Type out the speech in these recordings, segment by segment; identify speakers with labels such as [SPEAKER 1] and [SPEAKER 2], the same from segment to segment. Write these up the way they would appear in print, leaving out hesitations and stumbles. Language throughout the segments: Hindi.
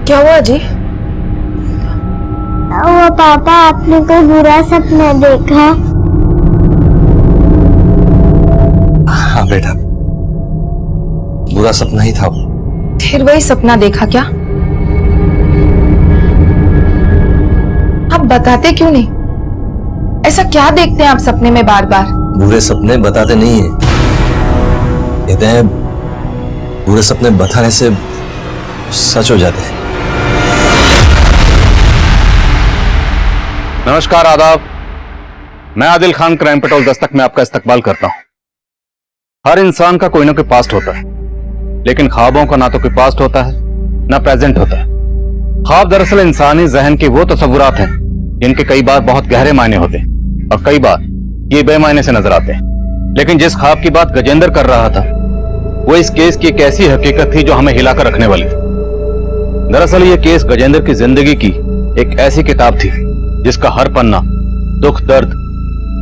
[SPEAKER 1] क्या हुआ जी?
[SPEAKER 2] वो पापा, आपने कोई बुरा सपना देखा?
[SPEAKER 3] हाँ बेटा, बुरा सपना ही था वो।
[SPEAKER 1] फिर वही सपना देखा क्या? आप बताते क्यों नहीं? ऐसा क्या देखते हैं आप सपने में बार बार?
[SPEAKER 3] बुरे सपने बताते नहीं है, कहते हैं बुरे सपने बताने से सच हो जाते हैं।
[SPEAKER 4] नमस्कार, आदाब। मैं आदिल खान, क्राइम पेट्रोल दस्तक में आपका इस्तकबाल करता हूं। हर इंसान का कोई ना कोई पास्ट होता है, लेकिन ख्वाबों का ना तो कोई पास्ट होता है ना प्रेजेंट होता है। ख्वाब दरअसल इंसानी जहन के वो तस्वुरात हैं जिनके कई बार बहुत गहरे मायने होते हैं और कई बार ये बेमायने से नजर आते हैं। लेकिन जिस ख्वाब की बात गजेंद्र कर रहा था वो इस केस की एक ऐसी हकीकत थी जो हमें हिलाकर रखने वाली थी। दरअसल ये केस गजेंद्र की जिंदगी की एक ऐसी किताब थी जिसका हर पन्ना दुख, दर्द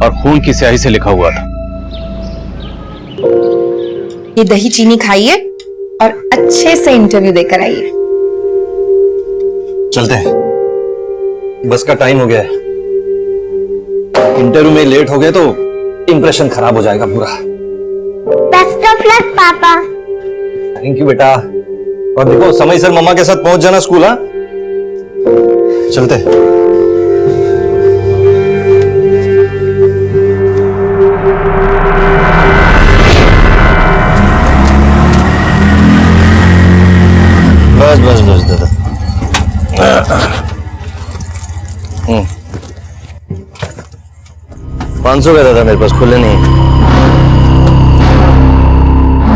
[SPEAKER 4] और खून की स्याही से लिखा हुआ था।
[SPEAKER 1] ये दही चीनी खाइए और अच्छे से इंटरव्यू देकर आइए।
[SPEAKER 3] चलते हैं, बस का टाइम हो गया है। इंटरव्यू में लेट हो गए तो इंप्रेशन खराब हो जाएगा पूरा।
[SPEAKER 2] बेस्ट ऑफ लक पापा।
[SPEAKER 3] थैंक यू बेटा। और देखो समय सर मम्मा के साथ पहुंच जाना स्कूल। हाँ, चलते हैं। बस बस बस दादा। 500 का दादा, मेरे पास खुले नहीं है।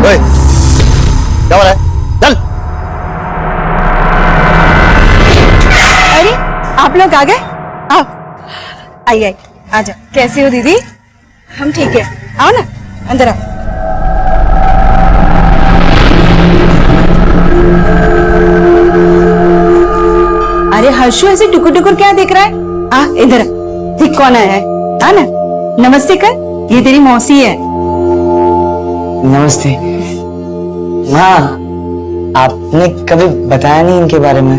[SPEAKER 3] ओए, क्या हो रहा है? चल।
[SPEAKER 5] अरे आप लोग आ गए? आओ, आइए, आ जाओ। कैसी हो दीदी? हम ठीक है। आओ ना, अंदर आओ। अरे हर्षु, ऐसे टुकुर टुकुर क्या देख रहा है? आ इधर आ। देख कौन आया है। आ ना, नमस्ते कर। ये तेरी मौसी है।
[SPEAKER 6] नमस्ते। हाँ, आपने कभी बताया नहीं इनके बारे में।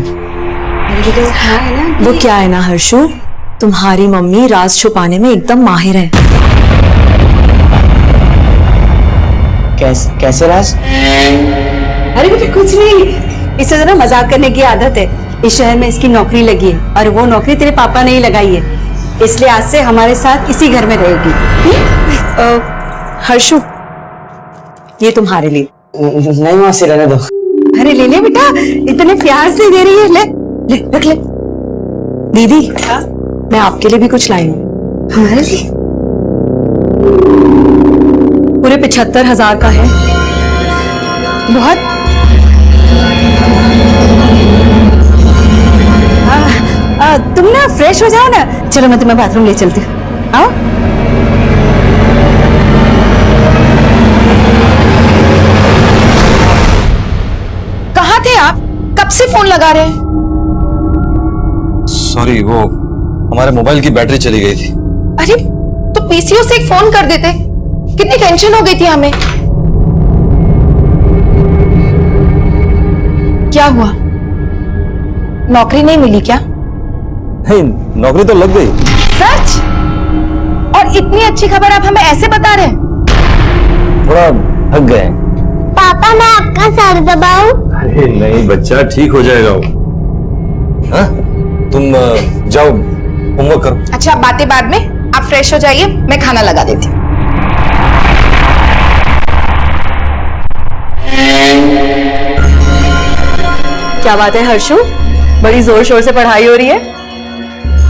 [SPEAKER 7] वो क्या है ना हर्षु, तुम्हारी मम्मी राज छुपाने में एकदम माहिर है।
[SPEAKER 6] कैसे राज?
[SPEAKER 5] अरे बेटा कुछ नहीं, इसे जरा मजाक करने की आदत है। इस शहर में इसकी नौकरी लगी है और वो नौकरी तेरे पापा ने ही लगाई है, इसलिए आज से हमारे साथ इसी घर में रहेगी।
[SPEAKER 7] हर्षु, ये तुम्हारे लिए।
[SPEAKER 6] नहीं मौसी, रहने दो।
[SPEAKER 5] अरे ले ले बेटा, इतने प्यार से दे रही है। ले ले, रख ले।
[SPEAKER 7] दीदी, मैं आपके लिए भी कुछ लाई हूँ।
[SPEAKER 5] हमारे लिए?
[SPEAKER 7] पूरे 75,000 का है।
[SPEAKER 5] बहुत। तुम ना फ्रेश हो जाओ ना। चलो मैं तुम्हें बाथरूम ले चलती हूँ। आओ।
[SPEAKER 1] कहाँ थे आप? कब से फोन लगा रहे हैं?
[SPEAKER 3] सॉरी, वो हमारे मोबाइल की बैटरी चली गई थी।
[SPEAKER 1] अरे तो पीसीओ से एक फोन कर देते, कितनी टेंशन हो गई थी हमें। क्या हुआ? नौकरी नहीं मिली क्या?
[SPEAKER 3] नहीं, नौकरी तो लग गई।
[SPEAKER 1] सच? और इतनी अच्छी खबर आप हमें ऐसे बता रहे हैं?
[SPEAKER 3] थोड़ा थक गए।
[SPEAKER 2] पापा, मैं आपका सर दबाऊं?
[SPEAKER 3] अरे नहीं बच्चा, ठीक हो जाएगा वो। हाँ? तुम जाओ होमवर्क करो।
[SPEAKER 1] अच्छा, बातें बाद में, आप फ्रेश हो जाइए, मैं खाना लगा देती हूँ।
[SPEAKER 7] क्या बात है हर्षु, बड़ी जोर शोर से पढ़ाई हो रही है।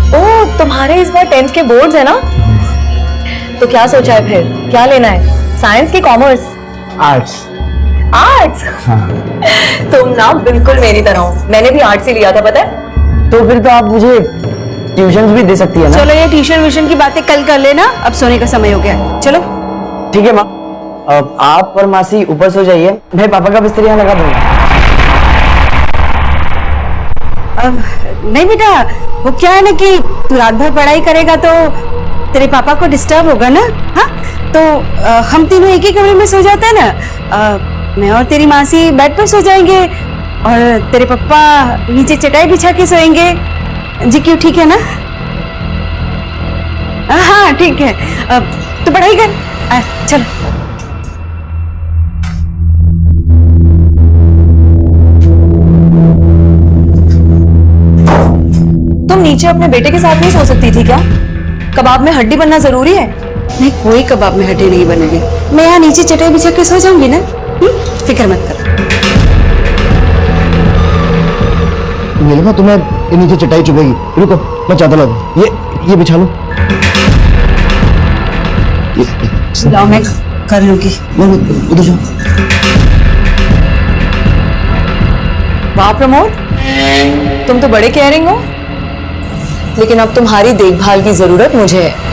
[SPEAKER 7] ओह, तुम्हारे इस बार 10th के बोर्ड्स है ना? तो क्या सोचा है फिर, क्या लेना है? साइंस की कॉमर्स?
[SPEAKER 6] आर्ट्स।
[SPEAKER 7] आर्ट्स? तुम ना बिल्कुल मेरी तरह हो, मैंने भी आर्ट्स ही लिया था, पता है।
[SPEAKER 6] तो फिर तो आप मुझे ट्यूशन भी दे सकती है ना?
[SPEAKER 5] चलो ये ट्यूशन व्यूशन की बातें कल कर लेना, अब सोने का समय हो गया है। चलो
[SPEAKER 6] ठीक है माँ, अब आप और मासी ऊपर सो जाइए, मैं पापा का बिस्तर यहाँ लगा दूंगा।
[SPEAKER 5] अब नहीं बेटा, वो क्या है ना कि तू रात भर पढ़ाई करेगा तो तेरे पापा को डिस्टर्ब होगा ना। हाँ, तो हम तीनों एक ही कमरे में सो जाते हैं ना। मैं और तेरी मासी बेड पर सो जाएंगे और तेरे पापा नीचे चटाई बिछा के सोएंगे। जी क्यों, ठीक है ना? हाँ ठीक है। तो पढ़ाई कर। चलो।
[SPEAKER 7] तुम नीचे अपने बेटे के साथ नहीं सो सकती थी क्या? कबाब में हड्डी बनना जरूरी है?
[SPEAKER 5] नहीं, कोई कबाब में हड्डी नहीं बनेगी। मैं यहाँ नीचे चटाई बिछा के सो जाऊंगी ना। फिक्र मत कर।
[SPEAKER 6] नीलिमा, तुम्हें ये नीचे चटाई चुभेगी। रुको, मैं चादर ला दूं। ये बिछा लो।
[SPEAKER 5] लाओ, मैं कर लूंगी।
[SPEAKER 6] उधर जाओ।
[SPEAKER 7] वाह प्रमोद, तुम तो बड़े केयरिंग हो, लेकिन अब तुम्हारी देखभाल की जरूरत मुझे है।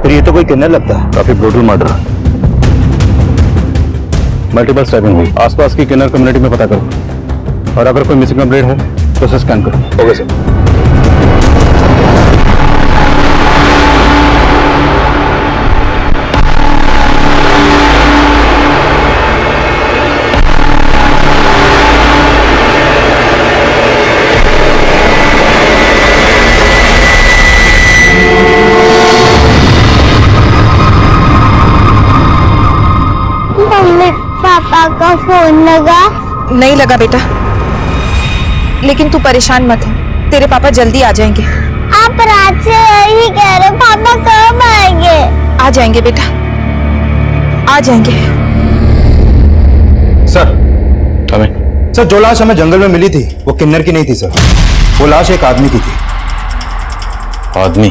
[SPEAKER 4] ये तो कोई किन्नर लगता है। काफी ब्रूटल मर्डर, मल्टीपल स्टैबिंग हुई। आसपास की किन्नर कम्युनिटी में पता करो, और अगर कोई मिसिंग कंप्लेंट हो तो उसे स्कैन करो। Okay sir.
[SPEAKER 2] मम्मी, पापा का फोन लगा?
[SPEAKER 1] नहीं लगा बेटा, लेकिन तू परेशान मत हो, तेरे पापा जल्दी आ जाएंगे।
[SPEAKER 2] आप रात से यही कह रहे, पापा कब आएंगे?
[SPEAKER 1] आ जाएंगे बेटा, आ जाएंगे।
[SPEAKER 4] सर हमें
[SPEAKER 8] सर, जो लाश हमें जंगल में मिली थी वो किन्नर की नहीं थी सर, वो लाश एक आदमी की थी।
[SPEAKER 4] आदमी?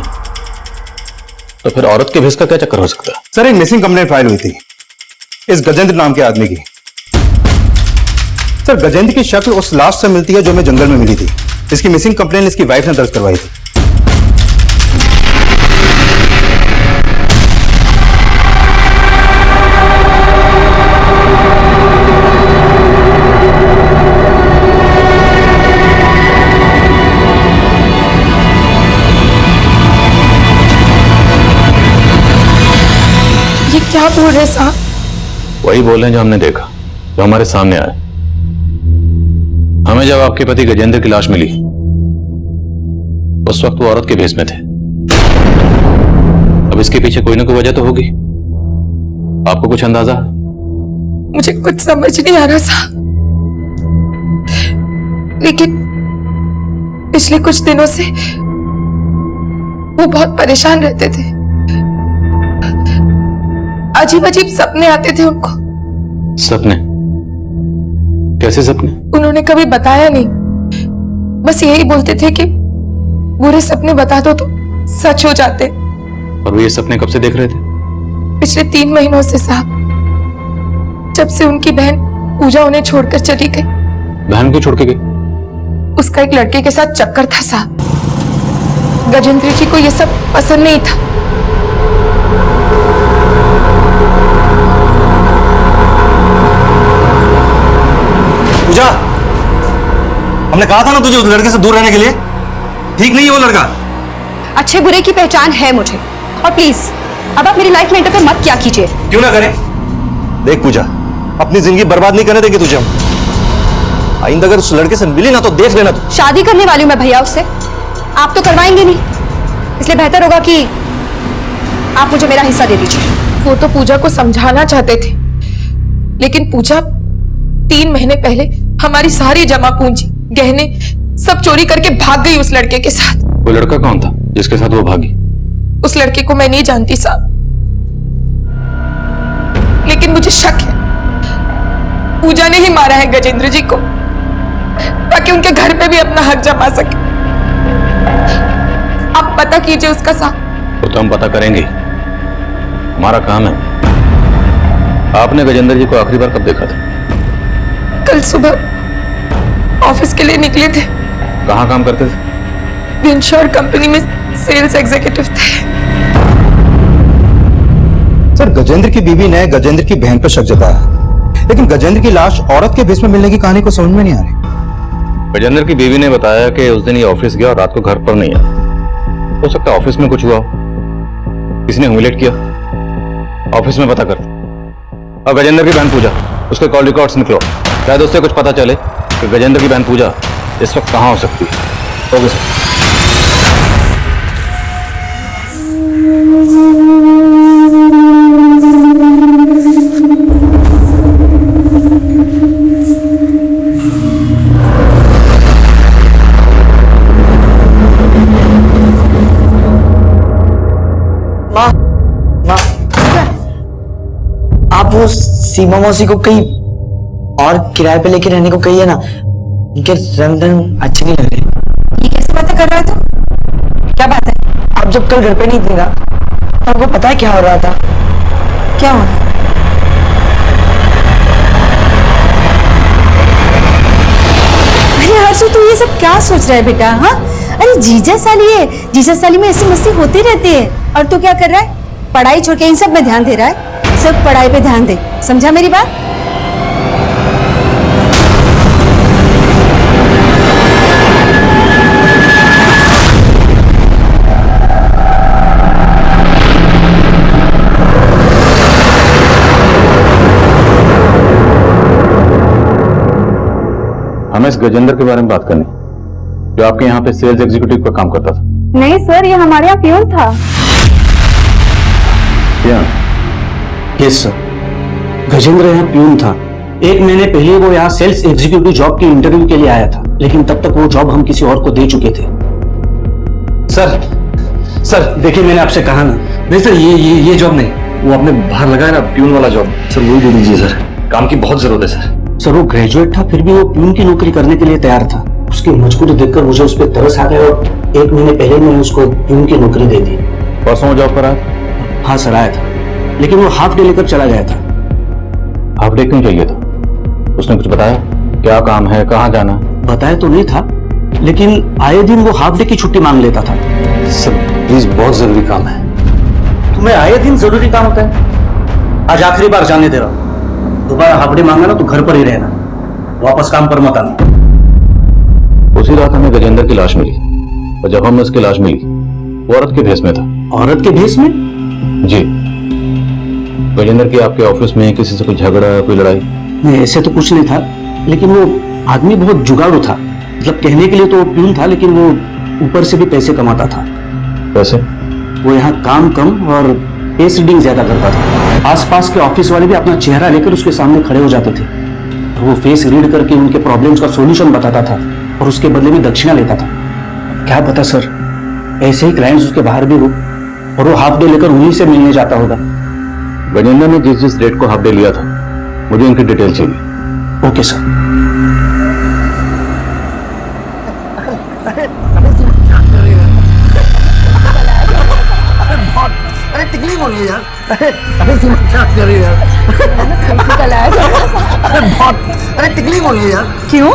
[SPEAKER 4] तो फिर औरत के भेस का क्या चक्कर हो सकता है?
[SPEAKER 8] सर, एक मिसिंग कंप्लेंट फाइल हुई थी इस गजेंद्र नाम के आदमी की। सर, गजेंद्र की शक्ल उस लाश से मिलती है जो हमें जंगल में मिली थी। इसकी मिसिंग कंप्लेंट इसकी वाइफ ने दर्ज करवाई थी।
[SPEAKER 1] ये क्या बोल रहे साहब?
[SPEAKER 4] वही बोल रहे हैं जो हमने देखा, जो हमारे सामने आया। हमें जब आपके पति गजेंद्र की लाश मिली उस वक्त वो औरत के भेष में थे। अब इसके पीछे कोई ना कोई वजह तो होगी। आपको कुछ अंदाजा?
[SPEAKER 1] मुझे कुछ समझ नहीं आ रहा साहब, लेकिन पिछले कुछ दिनों से वो बहुत परेशान रहते थे। अजीब अजीब सपने आते थे उनको।
[SPEAKER 4] सपने? कैसे सपने?
[SPEAKER 1] उन्होंने कभी बताया नहीं, बस यही बोलते थे कि बुरे सपने बता दो तो सच हो जाते।
[SPEAKER 4] और वो ये सपने कब से देख रहे थे?
[SPEAKER 1] पिछले 3 महीनों से साहब, जब से उनकी बहन पूजा उन्हें छोड़कर चली गई।
[SPEAKER 4] बहन को छोड़ के गई?
[SPEAKER 1] उसका एक लड़के के साथ चक्कर था साहब। गजेंद्र जी को यह सब पसंद नहीं था।
[SPEAKER 8] पूजा, हमने कहा था ना तुझे उस लड़के से दूर रहने के लिए। ठीक नहीं है वो लड़का।
[SPEAKER 5] अच्छे बुरे की पहचान है मुझे, और प्लीज अब आप मेरी लाइफ में इंटरफेयर मत किया कीजिए।
[SPEAKER 8] क्यों ना करें? देख पूजा, अपनी जिंदगी बर्बाद नहीं करने देंगे तुझे हम। आइंदा अगर उस लड़के से मिली ना तो देख लेना तू।
[SPEAKER 5] शादी करने वाली हूं मैं भैया उससे, आप तो करवाएंगे नहीं, इसलिए बेहतर होगा कि आप मुझे मेरा हिस्सा दे दीजिए।
[SPEAKER 1] वो तो पूजा को समझाना चाहते थे, लेकिन पूजा 3 महीने पहले हमारी सारी जमा पूंजी, गहने सब चोरी करके भाग गई उस लड़के के साथ।
[SPEAKER 4] वो लड़का कौन था जिसके साथ वो भागी?
[SPEAKER 1] उस लड़के को मैं नहीं जानती साहब, लेकिन मुझे शक है पूजा ने ही मारा है गजेंद्र जी को, ताकि उनके घर पे भी अपना हक जमा सके। आप पता कीजिए उसका साहब।
[SPEAKER 4] वो तो हम पता करेंगे, हमारा काम है। आपने गजेंद्र जी को आखिरी बार कब देखा था?
[SPEAKER 1] कल सुबह ऑफिस के लिए निकले थे।
[SPEAKER 4] कहाँ काम करते थे?
[SPEAKER 1] विंश्योर कंपनी में सेल्स एग्जीक्यूटिव थे।
[SPEAKER 9] सर, गजेंद्र की बीवी ने गजेंद्र की बहन पर शक जताया, लेकिन गजेंद्र की लाश औरत के भेष में मिलने की कहानी को समझ में नहीं आ रही।
[SPEAKER 4] गजेंद्र की बीवी ने बताया कि उस दिन ये ऑफिस गया और रात को घर पर नहीं आया। हो सकता है ऑफिस में कुछ हुआ हो, किसी ने ह्यूमिलेट किया। ऑफिस में पता करते। और गजेंद्र की बहन पूजा, उसके कॉल रिकॉर्ड्स निकलो, शायद उससे कुछ पता चले कि गजेंद्र की बहन पूजा इस वक्त कहाँ हो सकती है। Okay sir.
[SPEAKER 6] माँ, माँ, आप वो सीमा मौसी को कहीं और किराए पे लेके रहने को कहिए ना, इनके रंग ढंग अच्छे नहीं लग रहे।
[SPEAKER 5] ये कैसे बातें कर रहा है तू? क्या बात है?
[SPEAKER 6] आप जब कल घर पे नहीं थे ना, तो आपको पता है क्या हो रहा था?
[SPEAKER 5] क्या हो रहा है? अरे हर्षू, तू ये सब क्या सोच रहा है बेटा? हाँ, अरे जीजा साली है, जीजा साली में ऐसी मस्ती होती रहती है। और तू क्या कर रहा है? पढ़ाई छोड़ के इन सब में ध्यान दे रहा है। सिर्फ पढ़ाई पे ध्यान दे, समझा मेरी बात?
[SPEAKER 4] हमें इस गजेंद्र के बारे में बात करनी, जो आपके यहाँ पे सेल्स एग्जीक्यूटिव का काम करता था।
[SPEAKER 2] नहीं सर, ये हमारे यहाँ प्यून था।
[SPEAKER 10] यस सर, गजेंद्र यहाँ प्यून था। 1 महीने पहले वो यहाँ सेल्स एग्जीक्यूटिव जॉब के इंटरव्यू के लिए आया था, लेकिन तब तक वो जॉब हम किसी और को दे चुके थे। सर देखिए, मैंने आपसे कहा ना।
[SPEAKER 8] नहीं सर, ये जॉब नहीं, वो आपने बाहर लगाया ना प्यून वाला जॉब, सर वही दे दीजिए सर, काम की बहुत जरूरत है सर।
[SPEAKER 10] सर वो ग्रेजुएट था, फिर भी वो प्यून की नौकरी करने के लिए तैयार था। उसकी मजबूरी देखकर मुझे उस पर तरस आ गया और 1 महीने पहले मैंने उसको प्यून की नौकरी दे दी।
[SPEAKER 4] परसों जॉब पर आया?
[SPEAKER 10] हाँ सर, आया था, लेकिन वो हाफ डे लेकर चला गया था।
[SPEAKER 4] हाफ डे क्यों चाहिए था? उसने कुछ बताया? क्या काम है, कहाँ जाना?
[SPEAKER 10] बताया तो नहीं था, लेकिन आए दिन वो हाफ डे की छुट्टी मांग लेता था।
[SPEAKER 8] सर प्लीज, बहुत जरूरी काम है।
[SPEAKER 10] तुम्हें आए दिन जरूरी काम होता है? आज आखिरी बार जाने दे रहा हूं, दोबारा हाफ डे मांगा ना तो घर पर ही रहना, वापस काम पर मत आना।
[SPEAKER 4] उसी रात हमें गजेंद्र की लाश मिली, और जब हमें उसकी लाश मिली वो औरत के भेष में था।
[SPEAKER 10] औरत के भेष में?
[SPEAKER 4] जी। गजेंद्र की आपके ऑफिस में किसी से कोई झगड़ा, कोई लड़ाई?
[SPEAKER 10] नहीं, ऐसे तो कुछ नहीं था, लेकिन वो आदमी बहुत जुगाड़ू था। मतलब कहने के लिए तो वो प्यून था, लेकिन वो ऊपर से भी पैसे कमाता था।
[SPEAKER 4] कैसे?
[SPEAKER 10] वो यहाँ काम कम और फेस रीडिंग ज्यादा करता था। आसपास के ऑफिस वाले भी अपना चेहरा लेकर उसके सामने खड़े हो जाते थे, तो वो फेस रीड करके उनके प्रॉब्लम्स का सॉल्यूशन बताता था और उसके बदले में दक्षिणा लेता था। क्या पता सर, ऐसे ही क्लाइंट्स उसके बाहर भी हो और वो हाफ डे लेकर उन्हीं से मिलने जाता होगा।
[SPEAKER 4] गजेंद्र ने जिस डेट को हाफ डे लिया था, मुझे उनकी डिटेल चाहिए।
[SPEAKER 10] Okay sir.
[SPEAKER 6] अरे तकलीफ हो रही है यार। अरे मजाक कर रही है यार। अरे तकलीफ हो रही है यार।
[SPEAKER 7] क्यों?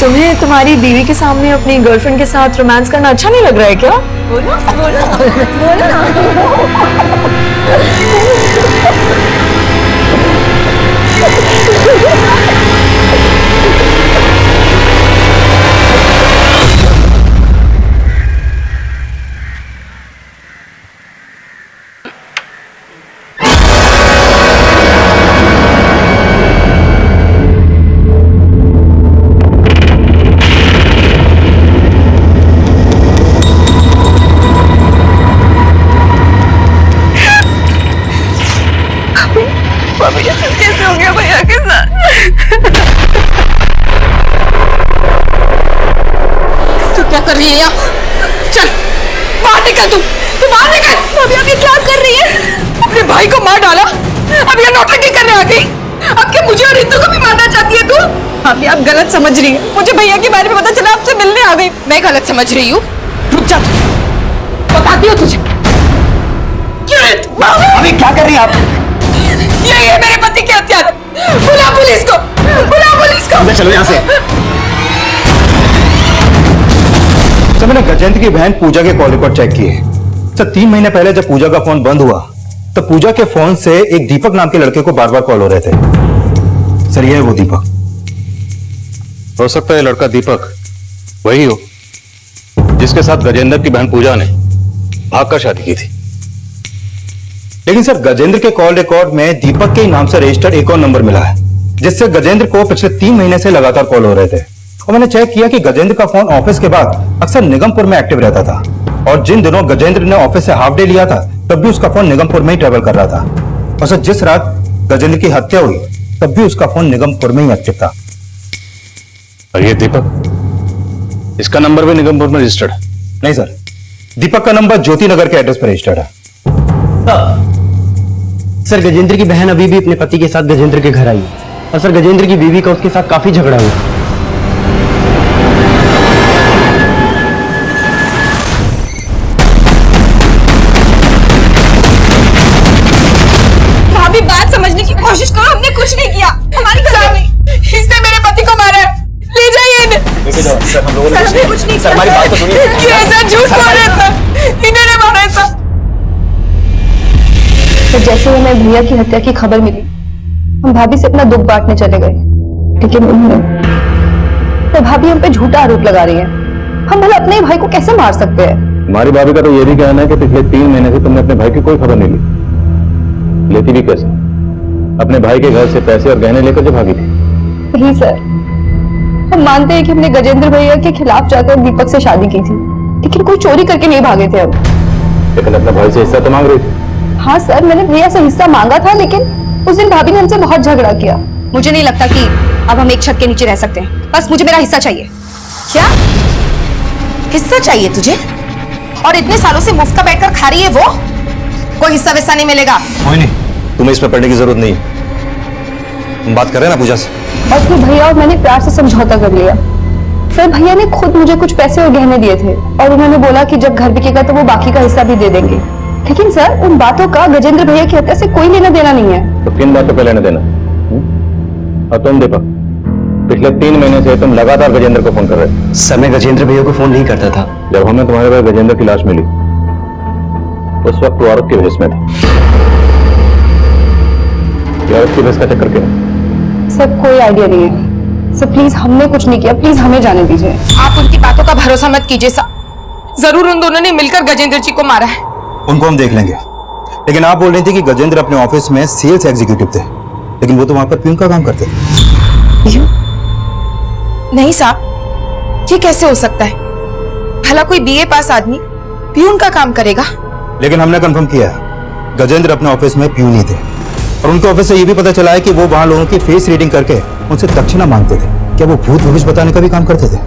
[SPEAKER 7] तुम्हें तुम्हारी बीवी के सामने अपनी गर्लफ्रेंड के साथ रोमांस करना अच्छा नहीं लग रहा है क्या? बोलो बोलो बोलो कैसे हो गया भैया के साथ?
[SPEAKER 1] तू क्या कर रही है यहाँ? चल बाहर निकल तू। तू बाहर निकल। भाभी आप ये क्या कर रही है? अपने भाई को मार डाला, अब ये नौटंकी करने आ गई। अब क्या मुझे और रितु को भी मारना चाहती है तू?
[SPEAKER 7] भाभी आप गलत समझ रही हैं। मुझे भैया के बारे में पता चला, आपसे मिलने आ गई।
[SPEAKER 1] मैं गलत समझ रही हूँ? रुक जा तू, बताती हूँ तुझे।
[SPEAKER 6] अभी क्या कर रही हैं आप?
[SPEAKER 1] ये मेरे पति के हत्यारे। बुला पुलिस को, बुला पुलिस को।
[SPEAKER 6] चलो यहाँ से।
[SPEAKER 9] सर मैंने गजेंद्र की बहन पूजा के कॉल रिकॉर्ड चेक किए। सर 3 महीने पहले जब पूजा का फोन बंद हुआ तो पूजा के फोन से एक दीपक नाम के लड़के को बार बार कॉल हो रहे थे। सर ये है वो दीपक।
[SPEAKER 4] हो सकता है लड़का दीपक वही हो जिसके साथ गजेंद्र की बहन पूजा ने भागकर शादी की थी।
[SPEAKER 9] लेकिन सर गजेंद्र के कॉल रिकॉर्ड में दीपक के नाम से रजिस्टर्ड एक और नंबर मिला है जिससे गजेंद्र को पिछले 3 महीने से लगातार कॉल हो रहे थे। और मैंने चेक किया कि गजेंद्र का फोन ऑफिस के बाद अक्सर निगमपुर में एक्टिव रहता था और जिन दिनों गजेंद्र ने ऑफिस से हाफ डे लिया था तब भी उसका फोन निगमपुर में ही ट्रेवल कर रहा था। और सर जिस रात गजेंद्र की हत्या हुई तब भी उसका फोन निगमपुर में ही एक्टिव था।
[SPEAKER 4] और ये दीपक, इसका नंबर भी निगमपुर में रजिस्टर्ड है?
[SPEAKER 9] नहीं सर, दीपक का नंबर ज्योति नगर के एड्रेस पर रजिस्टर्ड है।
[SPEAKER 10] सर गजेंद्र की बहन अभी भी अपने पति के साथ गजेंद्र के घर आई है और सर गजेंद्र की बीवी का उसके साथ काफी झगड़ा हुआ।
[SPEAKER 1] भाभी बात समझने की कोशिश करो, हमने कुछ नहीं किया। हमारी गलती, इसने मेरे पति को मारा है। ले जाइए इन्हें।
[SPEAKER 6] सर हम लोगों ने
[SPEAKER 1] कुछ नहीं
[SPEAKER 6] सर हमारी बात तो सुनिए।
[SPEAKER 1] ये ऐसा झूठ बोल रहे थे, इन्होंने मारा है सब।
[SPEAKER 7] तो जैसे ही हमें भैया की हत्या की खबर मिली, हम भाभी से अपना दुख बांटने चले गए, लेकिन उन्होंने तो भाभी हम पे झूठा आरोप लगा रही है। हम भला अपने ही भाई को कैसे मार सकते हैं?
[SPEAKER 4] हमारी भाभी का तो ये भी कहना है कि पिछले 3 महीने से तुमने अपने भाई की कोई खबर नहीं ली। लेती भी कैसे? अपने भाई के घर से पैसे और गहने लेकर जो भागी थी।
[SPEAKER 7] नहीं सर, हम मानते हैं कि हमने गजेंद्र भैया के खिलाफ जाकर दीपक से शादी की थी, लेकिन कोई चोरी करके नहीं भागे थे हम।
[SPEAKER 4] लेकिन अपने भाई से हिस्सा तो मांग रही थी।
[SPEAKER 7] हाँ सर, मैंने भैया से हिस्सा मांगा था, लेकिन उस दिन भाभी ने हमसे बहुत झगड़ा किया।
[SPEAKER 5] मुझे नहीं लगता कि अब हम एक छत के नीचे रह सकते हैं। बस मुझे मेरा हिस्सा चाहिए।
[SPEAKER 1] क्या हिस्सा चाहिए तुझे? और इतने सालों से मुफ्त का बैठकर खा रही है वो? कोई हिस्सा वैसा नहीं मिलेगा।
[SPEAKER 8] कोई नहीं, तुम्हें इसमें पढ़ने की जरूरत नहीं है। हम बात कर रहे हैं ना पूजा से।
[SPEAKER 7] और फिर भैया और मैंने प्यार से समझौता कर लिया। फिर भैया ने खुद मुझे कुछ पैसे और गहने दिए थे और उन्होंने बोला कि जब घर बिकेगा तो वो बाकी का हिस्सा भी दे देंगे। लेकिन सर उन बातों का गजेंद्र भैया की हत्या से कोई लेना देना नहीं है।
[SPEAKER 4] तो किन बातों पे लेना देना? और तुम दीपक, पिछले 3 महीने से तुम लगातार गजेंद्र को फोन कर रहे थे।
[SPEAKER 6] सर मैं गजेंद्र भैया को फोन नहीं करता था।
[SPEAKER 4] जब हमें तुम्हारे पास गजेंद्र की लाश मिली उस वक्त वो औरत के भेष में था। ये औरत के भेष का चक्कर क्या है?
[SPEAKER 7] सर कोई आइडिया नहीं है। सर प्लीज, हमने कुछ नहीं किया, प्लीज हमें जाने दीजिए।
[SPEAKER 1] आप उनकी बातों का भरोसा मत कीजिए साहब। जरूर उन दोनों ने मिलकर गजेंद्र जी को मारा है।
[SPEAKER 9] उनको हम देख लेंगे, लेकिन आप बोल रही थी कि गजेंद्र अपने ऑफिस में सेल्स एग्जीक्यूटिव थे, लेकिन वो तो वहां पर प्यून का काम करते थे।
[SPEAKER 1] नहीं साहब, ये कैसे हो सकता है? भला कोई बीए पास आदमी प्यून का काम करेगा?
[SPEAKER 9] लेकिन हमने कंफर्म किया है गजेंद्र अपने ऑफिस में प्यून ही थे और उनके ऑफिस से ये भी पता चला है कि वो वहां लोगों की फेस रीडिंग करके उनसे दक्षिणा मांगते थे। क्या वो भूत भविष्य बताने का भी काम करते थे?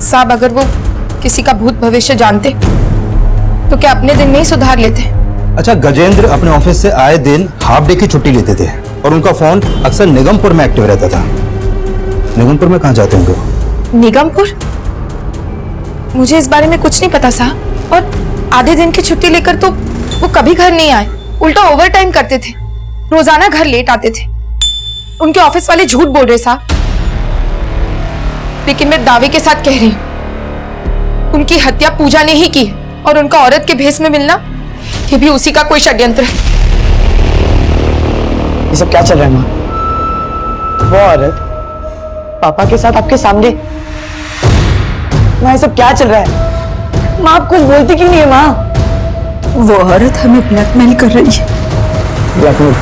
[SPEAKER 1] साहब अगर वो किसी का भूत भविष्य जानते तो क्या अपने दिन में ही सुधार लेते?
[SPEAKER 9] अच्छा, गजेंद्र अपने ऑफिस से आए दिन हाफ डे की छुट्टी लेते थे और उनका फोन अक्सर निगमपुर में एक्टिव रहता था। निगमपुर में कहां जाते होंगे वो?
[SPEAKER 1] निगमपुर? मुझे इस बारे में कुछ नहीं पता साहब। और आधे दिन की छुट्टी लेकर तो वो कभी घर नहीं आए, उल्टा ओवर टाइम करते थे। रोजाना घर लेट आते थे। उनके ऑफिस वाले झूठ बोल रहे साहब। लेकिन मैं दावे के साथ कह रही हूं, उनकी हत्या पूजा ने ही की है और उनका औरत के भेष में मिलना ये भी उसी का कोई षड्यंत्र है।
[SPEAKER 6] ये सब क्या चल रहा है माँ? वो औरत पापा के साथ आपके सामने। माँ ये सब क्या चल रहा है? माँ आप कुछ बोलती क्यों नहीं है माँ?
[SPEAKER 5] वो औरत हमें ब्लैकमेल कर रही है।
[SPEAKER 6] ब्लैकमेल?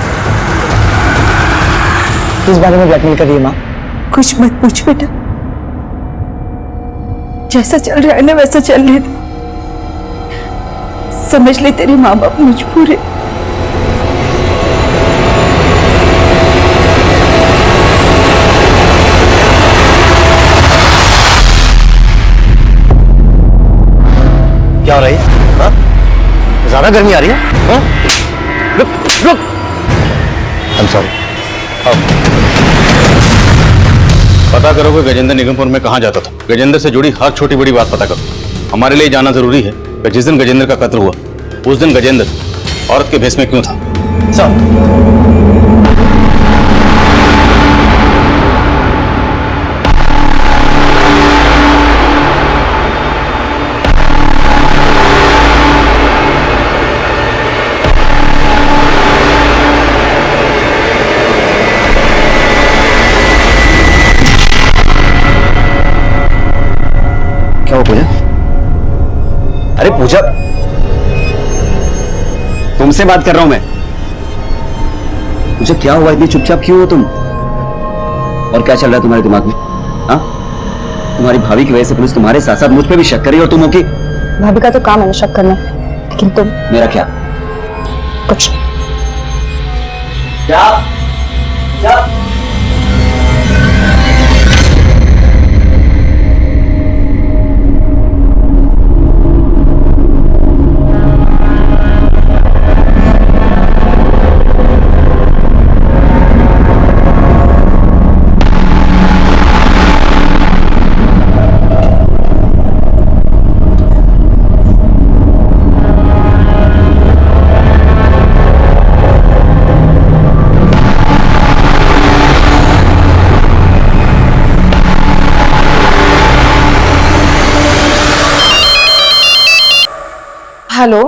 [SPEAKER 6] किस बारे में ब्लैकमेल कर रही है माँ?
[SPEAKER 5] कुछ मत पूछ बेटा, जैसा चल रहा है ना वैसा चल रहा है। समझ ले तेरे माँ बाप मजबूर है।
[SPEAKER 6] क्या हो रहा है?
[SPEAKER 8] ज्यादा गर्मी आ रही है हाँ? रुक रुक
[SPEAKER 4] आई एम सॉरी। पता करो कि गजेंद्र निगमपुर में कहाँ जाता था। गजेंद्र से जुड़ी हर छोटी बड़ी बात पता करो। हमारे लिए जानना जरूरी है कि जिस दिन गजेंद्र का कत्ल हुआ उस दिन गजेंद्र औरत के भेष में क्यों था।
[SPEAKER 8] सर क्या हुआ पूजा? अरे पूजा, तुमसे बात कर रहा हूं मैं। मुझे क्या हुआ, इतनी चुपचाप क्यों हो तुम? और क्या चल रहा है तुम्हारे दिमाग में? हाँ, तुम्हारी भाभी की वजह से पुलिस तुम्हारे साथ साथ मुझ पे भी शक कर रही है और तुम हो कि
[SPEAKER 7] भाभी का तो काम है ना शक करना, लेकिन तुम।
[SPEAKER 8] मेरा क्या?
[SPEAKER 7] कुछ
[SPEAKER 8] क्या? क्या?
[SPEAKER 1] हेलो,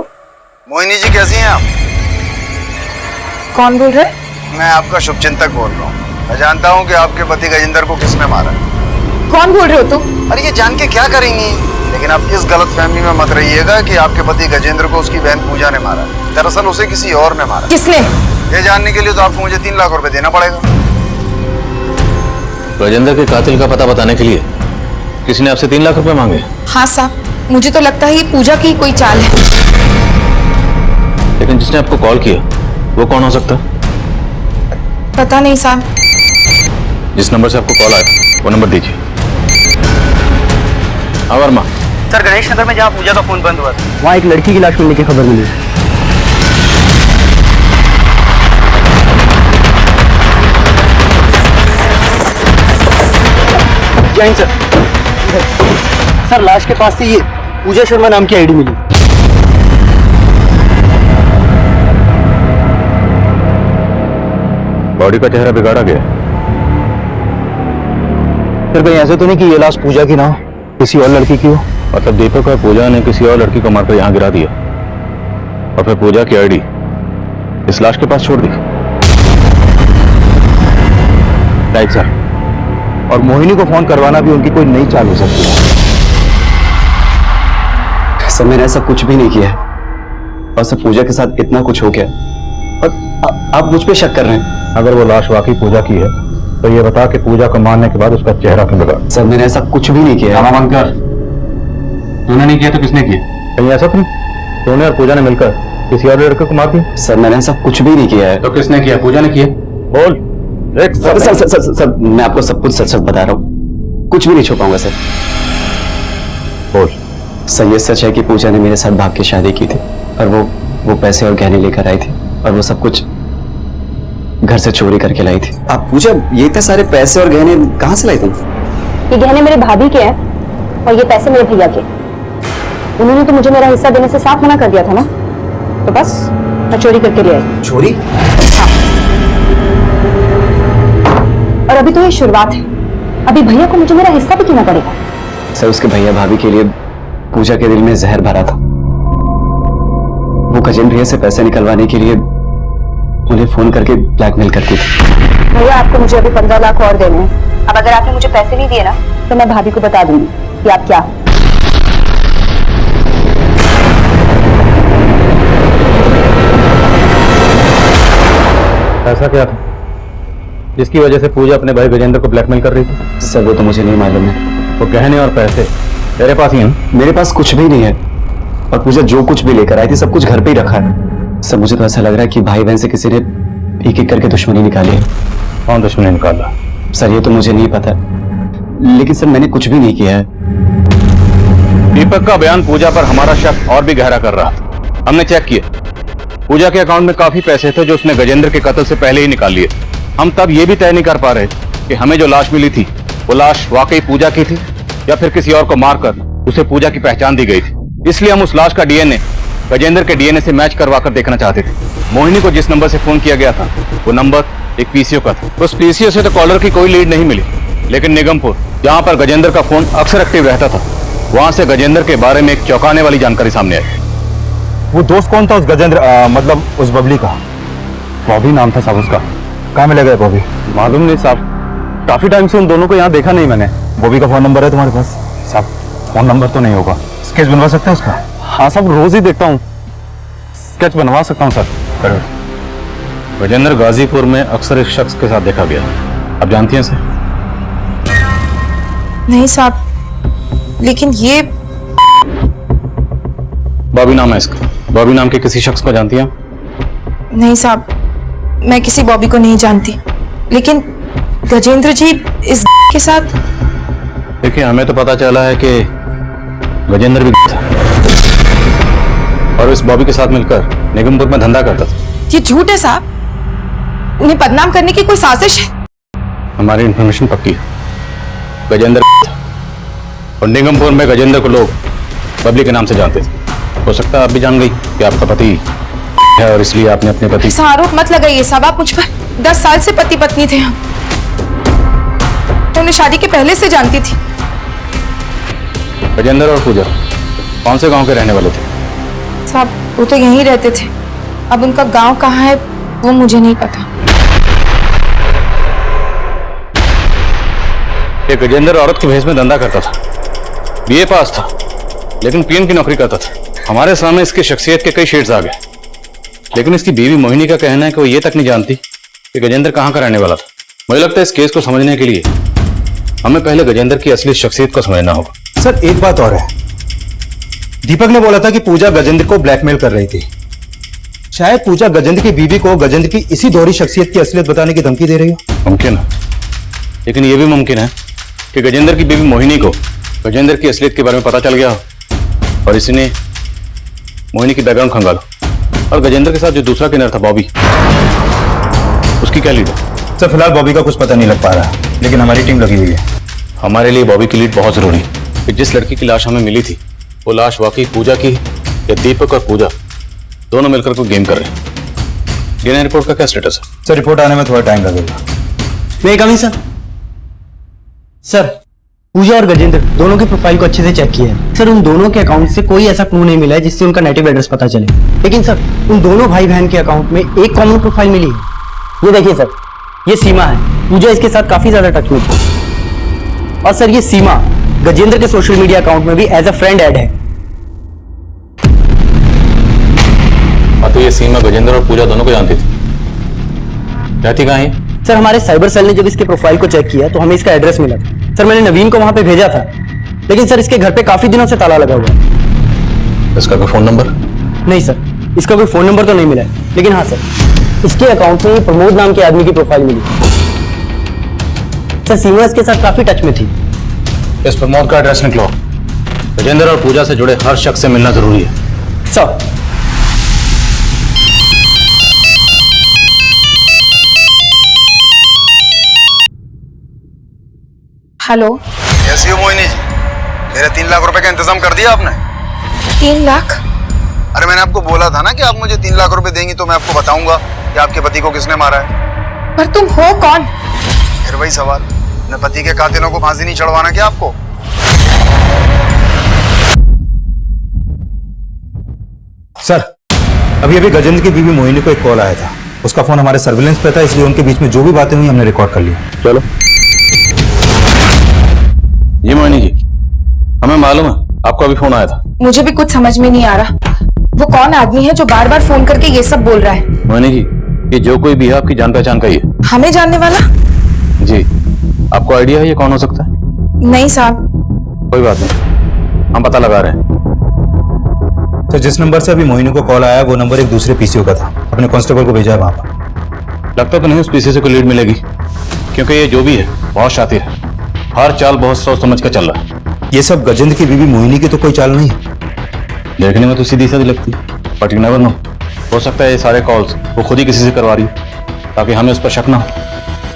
[SPEAKER 11] मोहिनी जी कैसी हैं आप?
[SPEAKER 1] कौन बोल रहे?
[SPEAKER 11] मैं आपका शुभचिंतक बोल रहा हूँ। मैं जानता हूँ कि आपके पति गजेंद्र को किसने मारा है।
[SPEAKER 1] कौन बोल रहे हो तुम?
[SPEAKER 11] अरे ये जान के क्या करेंगी, लेकिन आप इस गलतफहमी में मत रहिएगा कि आपके पति गजेंद्र को उसकी बहन पूजा ने मारा। दरअसल उसे किसी और ने मारा।
[SPEAKER 1] किसने?
[SPEAKER 11] ये जानने के लिए तो आपको मुझे 3 लाख रुपए देना पड़ेगा।
[SPEAKER 3] गजेंद्र के कातिल का पता बताने के लिए किसी ने आपसे 3 लाख रुपए मांगे?
[SPEAKER 1] हाँ साहब, मुझे तो लगता है ये पूजा की कोई चाल है।
[SPEAKER 3] लेकिन जिसने आपको कॉल किया वो कौन हो सकता?
[SPEAKER 1] पता नहीं साहब।
[SPEAKER 4] जिस नंबर से आपको कॉल आया वो नंबर दीजिए। हाँ वर्मा।
[SPEAKER 6] सर, गणेश नगर में जहाँ पूजा का फोन बंद हुआ था, वहाँ एक लड़की की लाश मिलने की खबर मिली। जैन सर, सर लाश के पास से ये पूजा शर्मा नाम की आईडी मिली।
[SPEAKER 4] बॉडी का चेहरा बिगाड़ा गया।
[SPEAKER 9] फिर कहीं ऐसा तो नहीं कि ये लाश पूजा की ना हो, किसी और लड़की की हो?
[SPEAKER 4] मतलब दीपक और पूजा ने किसी और लड़की को मारकर यहाँ गिरा दिया और फिर पूजा की आईडी इस लाश के पास छोड़ दी।
[SPEAKER 9] Right sir. और मोहिनी को फोन करवाना भी उनकी कोई नई चाल हो सकती है।
[SPEAKER 8] सर मैंने ऐसा कुछ भी नहीं किया है और सब पूजा के साथ इतना कुछ हो गया और आप मुझ पे शक कर रहे हैं।
[SPEAKER 9] अगर वो लाश वाकई पूजा की है तो ये बता कि पूजा को मारने के बाद उसका चेहरा क्यों बदला?
[SPEAKER 8] सर मैंने ऐसा कुछ भी नहीं किया है।
[SPEAKER 4] बंद कर। तूने नहीं किया तो किसने किया?
[SPEAKER 9] कहीं ऐसा तो नहीं तूने और पूजा ने मिलकर किसी और लड़के को मार दिया?
[SPEAKER 8] सर मैंने ऐसा कुछ भी नहीं किया है।
[SPEAKER 4] तो किसने किया? पूजा ने किया।
[SPEAKER 9] बोल।
[SPEAKER 8] Sir sir sir sir sir मैं आपको सब कुछ सच सच बता रहा हूँ, कुछ भी नहीं छुपाऊंगा सर।
[SPEAKER 9] बोल।
[SPEAKER 8] सर ये सच है कि पूजा ने मेरे साथ भाग के शादी की थी और वो पैसे और गहने लेकर आई थी और वो सब कुछ घर से चोरी करके लाई थी। आप पूजा ये इतने सारे पैसे और गहने कहाँ से लाई तुम?
[SPEAKER 7] ये गहने मेरे भाभी के हैं और ये पैसे मेरे भैया के। उन्होंने तो मुझे मेरा हिस्सा देने से साफ मना कर दिया था ना, तो बस मैं चोरी करके ले आई।
[SPEAKER 8] चोरी?
[SPEAKER 7] और अभी तो ये शुरुआत है, अभी भैया को मुझे मेरा हिस्सा भी देना पड़ेगा।
[SPEAKER 8] सर उसके भैया भाभी के लिए पूजा के दिल में जहर भरा था। वो गजेंद्र से पैसे निकलवाने के लिए उन्हें फोन करके ब्लैकमेल करती थी।
[SPEAKER 7] भैया आपको मुझे अभी 15 लाख और देने हैं। अब अगर आपने मुझे पैसे नहीं दिए ना तो मैं भाभी को बता दूंगी कि आप क्या।
[SPEAKER 9] ऐसा क्या था जिसकी वजह से पूजा अपने भाई गजेंद्र को ब्लैकमेल कर रही थी?
[SPEAKER 8] सर वो तो मुझे नहीं मालूम है।
[SPEAKER 9] वो गहने और पैसे तेरे पास ही हैं?
[SPEAKER 8] मेरे पास कुछ भी नहीं है और पूजा जो कुछ भी लेकर आई थी सब कुछ घर पे ही रखा है। सर मुझे तो ऐसा लग रहा है कि भाई बहन से किसी ने एक एक करके दुश्मनी निकाली है।
[SPEAKER 9] कौन दुश्मनी निकाला?
[SPEAKER 8] सर ये तो मुझे नहीं पता, लेकिन सर मैंने कुछ भी नहीं किया है।
[SPEAKER 4] दीपक का बयान पूजा पर हमारा शक और भी गहरा कर रहा था। हमने चेक किया, पूजा के अकाउंट में काफी पैसे थे जो उसने गजेंद्र के कत्ल से पहले ही निकाल लिए। हम तब ये भी तय नहीं कर पा रहे कि हमें जो लाश मिली थी वो लाश वाकई पूजा की थी या फिर किसी और को मारकर उसे पूजा की पहचान दी गई थी। इसलिए हम उस लाश का डीएनए गजेंद्र के डीएनए से मैच करवा कर देखना चाहते थे। मोहिनी को जिस नंबर से फोन किया गया था वो नंबर एक पीसीओ का था। उस पीसीओ से तो कॉलर की कोई लीड नहीं मिली, लेकिन निगमपुर जहां पर गजेंद्र का फोन अक्सर एक्टिव रहता था वहां से गजेंद्र के बारे में एक चौंकाने वाली जानकारी सामने आई।
[SPEAKER 9] वो दोस्त कौन था उस गजेंद्र, मतलब उस बबली का? बॉबी नाम था साहब उसका। कहाँ मिले गए बॉबी?
[SPEAKER 4] मालूम नहीं साहब, काफी टाइम से उन दोनों को यहाँ देखा नहीं मैंने।
[SPEAKER 9] बॉबी का फोन नंबर है तुम्हारे पास? साहब फोन नंबर तो नहीं होगा, स्केच बनवा सकते हैं उसका?
[SPEAKER 4] हाँ साहब, रोज ही देखता हूँ, स्केच बनवा सकता हूँ सर। करो। गजेंद्र गाजीपुर में अक्सर इस शख्स के साथ देखा गया, आप जानती हैं सर?
[SPEAKER 1] नहीं साहब, लेकिन ये
[SPEAKER 4] बॉबी नाम है इसका। बॉबी नाम के किसी शख्स को जानती हैं?
[SPEAKER 1] नहीं साहब, मैं किसी बॉबी को नहीं जानती, लेकिन गजेंद्र जी इस के साथ।
[SPEAKER 4] देखिए, हमें तो पता चला है कि गजेंद्र भी था और इस बॉबी के साथ मिलकर निगमपुर में धंधा करता था।
[SPEAKER 1] ये झूठ है साहब, उन्हें बदनाम करने की कोई साजिश है।
[SPEAKER 4] हमारी इंफॉर्मेशन पक्की है, गजेंद्र था और निगमपुर में गजेंद्र को लोग बबली के नाम से जानते थे। हो सकता है आप भी जान गई कि आपका पति है और इसलिए आपने अपने पति।
[SPEAKER 1] ऐसा आरोप मत लगाइए साहब, आप मुझ पर 10 साल से पति पत्नी थे हम। मैं उन्हें शादी के पहले से जानती थी।
[SPEAKER 4] गजेंद्र और पूजा कौन से गांव के रहने वाले थे?
[SPEAKER 1] साहब वो तो यहीं रहते थे, अब उनका गांव कहाँ है वो मुझे नहीं पता।
[SPEAKER 4] ये गजेंद्र औरत के भेष में धंधा करता था, बीए पास था, लेकिन पीएन की नौकरी करता था। हमारे सामने इसकी शख्सियत के कई शेड्स आ गए, लेकिन इसकी बीवी मोहिनी का कहना है कि वो ये तक नहीं जानती कि गजेंद्र कहाँ का रहने वाला था। मुझे लगता है इस केस को समझने के लिए हमें पहले गजेंद्र की असली शख्सियत को समझना होगा।
[SPEAKER 9] सर एक बात और है, दीपक ने बोला था कि पूजा गजेंद्र को ब्लैकमेल कर रही थी। शायद पूजा गजेंद्र की बीवी को गजेंद्र की इसी दोहरी शख्सियत की असलियत बताने की धमकी दे रही हो।
[SPEAKER 4] मुमकिन है, लेकिन यह भी मुमकिन है कि गजेंद्र की बीवी मोहिनी को गजेंद्र की असलियत के बारे में पता चल गया हो और इसने मोहिनी की बैकग्राउंड खंगाला। और गजेंद्र के साथ जो दूसरा किन्नर था बॉबी, उसकी क्या लीड है?
[SPEAKER 9] सर फिलहाल बॉबी का कुछ पता नहीं लग पा रहा, लेकिन हमारी टीम लगी हुई है।
[SPEAKER 4] हमारे लिए बॉबी की लीड बहुत जरूरी है कि जिस लड़की की लाश हमें मिली थी वो लाश वाकई पूजा की या दीपक और पूजा दोनों मिलकर कोई गेम कर रहे हैं। डीएनए रिपोर्ट का क्या स्टेटस है?
[SPEAKER 9] सर रिपोर्ट आने में थोड़ा टाइम लगेगा।
[SPEAKER 6] मैं कमी सर पूजा और गजेंद्र दोनों की प्रोफाइल को अच्छे से चेक किया है सर। उन दोनों के अकाउंट से कोई ऐसा क्लू नहीं मिला है जिससे उनका नेटिव एड्रेस पता चले, लेकिन सर उन दोनों भाई बहन के अकाउंट में एक कॉमन प्रोफाइल मिली है। ये देखिए सर, ये सीमा है, पूजा इसके साथ काफी ज्यादा टच में थी। और सर ये सीमा गजेंद्र के सोशल मीडिया अकाउंट में भी एज अ फ्रेंड ऐड है।
[SPEAKER 4] तो ये सीमा गजेंद्र और पूजा दोनों को जानती थी, रहती कहाँ है?
[SPEAKER 6] सर हमारे साइबर सेल ने जब इसके प्रोफाइल को चेक किया तो हमें इसका एड्रेस मिला था। सर मैंने नवीन को वहां पे भेजा था, लेकिन सर इसके घर पे काफी दिनों से ताला लगा हुआ है।
[SPEAKER 4] इसका कोई फोन नंबर?
[SPEAKER 6] नहीं सर, इसका कोई फोन नंबर तो नहीं मिला है, लेकिन हाँ सर इसके अकाउंट में प्रमोद नाम के आदमी की प्रोफाइल मिली। सर सीमा इसके साथ काफी टच में थी।
[SPEAKER 4] इस प्रमोद का एड्रेस निकलो, गजेंद्र और पूजा से जुड़े हर शख्स से मिलना जरूरी है।
[SPEAKER 6] Sir
[SPEAKER 1] hello.
[SPEAKER 11] कैसी हो मोहिनी जी? मेरे 3 लाख रुपए का इंतजाम कर दिया आपने?
[SPEAKER 1] 3 लाख?
[SPEAKER 11] अरे मैंने आपको बोला था ना कि आप मुझे 3 लाख रुपए देंगी तो मैं आपको बताऊंगा कि आपके पति को किसने मारा है।
[SPEAKER 1] पर तुम हो कौन?
[SPEAKER 11] फिर वही सवाल, अपने पति के कातिलों को फांसी नहीं चढ़वाना क्या आपको?
[SPEAKER 9] सर अभी अभी गजेंद्र की बीवी मोहिनी को एक कॉल आया था, उसका फोन हमारे सर्विलेंस पे था, इसलिए उनके बीच में जो भी बातें हुई हमने रिकॉर्ड कर ली।
[SPEAKER 4] चलो। जी मोहिनी जी, हमें मालूम है आपको अभी फोन आया था।
[SPEAKER 1] मुझे भी कुछ समझ में नहीं आ रहा, वो कौन आदमी है जो बार बार फोन करके ये सब बोल रहा है?
[SPEAKER 4] मोहिनी जी, ये जो कोई भी है आपकी जान पहचान का ही है।
[SPEAKER 1] हमें जानने वाला?
[SPEAKER 4] जी, आपको आइडिया है ये कौन हो सकता है?
[SPEAKER 1] नहीं साहब।
[SPEAKER 4] कोई बात नहीं, हम पता लगा रहे हैं।
[SPEAKER 9] तो जिस नंबर से अभी मोहिनी को कॉल आया वो नंबर एक दूसरे पीसीओ का था, अपने कांस्टेबल को भेजा है वहां पर।
[SPEAKER 4] लगता तो नहीं उस पीसी से कोई लीड मिलेगी, क्योंकि ये जो भी है बहुत शातिर है, हर चाल बहुत सोच समझ कर चल रहा है।
[SPEAKER 9] ये सब गजेंद्र की बीवी मोहिनी की तो कोई चाल नहीं है।
[SPEAKER 4] देखने में तो सीधी सादी लगती है, बट यू नेवर नो, हो सकता है ये सारे कॉल्स वो खुद ही किसी से करवा रही हो ताकि हमें उस पर शक ना हो।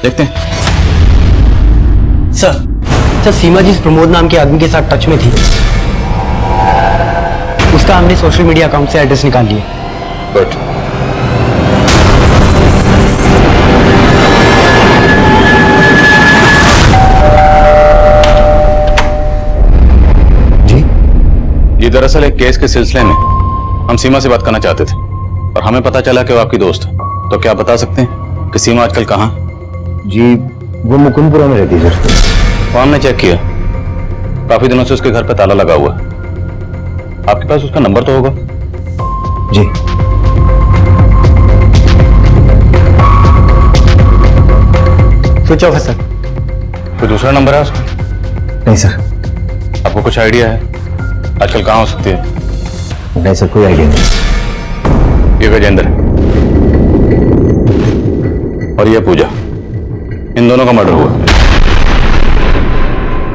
[SPEAKER 4] देखते हैं।
[SPEAKER 6] सर सीमा जी इस प्रमोद नाम के आदमी के साथ टच में थी। उसका हमने सोशल मीडिया अकाउंट से एड्रेस निकाल लिया।
[SPEAKER 4] गुड। जी दरअसल एक केस के सिलसिले में हम सीमा से बात करना चाहते थे और हमें पता चला कि वो आपकी दोस्त है। तो क्या बता सकते हैं कि सीमा आजकल कहाँ?
[SPEAKER 9] जी वो मुकुंदपुरा में रहती है सर।
[SPEAKER 4] वो हमने चेक किया, काफी दिनों से उसके घर पे ताला लगा हुआ है। आपके पास उसका नंबर तो होगा?
[SPEAKER 9] जी
[SPEAKER 6] स्विच ऑफ है सर।
[SPEAKER 4] कोई दूसरा नंबर है उसका?
[SPEAKER 9] नहीं सर।
[SPEAKER 4] आपको कुछ आइडिया है आजकल कहाँ हो सकती है?
[SPEAKER 9] नहीं सर, कोई आइडिया नहीं।
[SPEAKER 4] ये गजेंद्र और ये पूजा, इन दोनों का मर्डर हुआ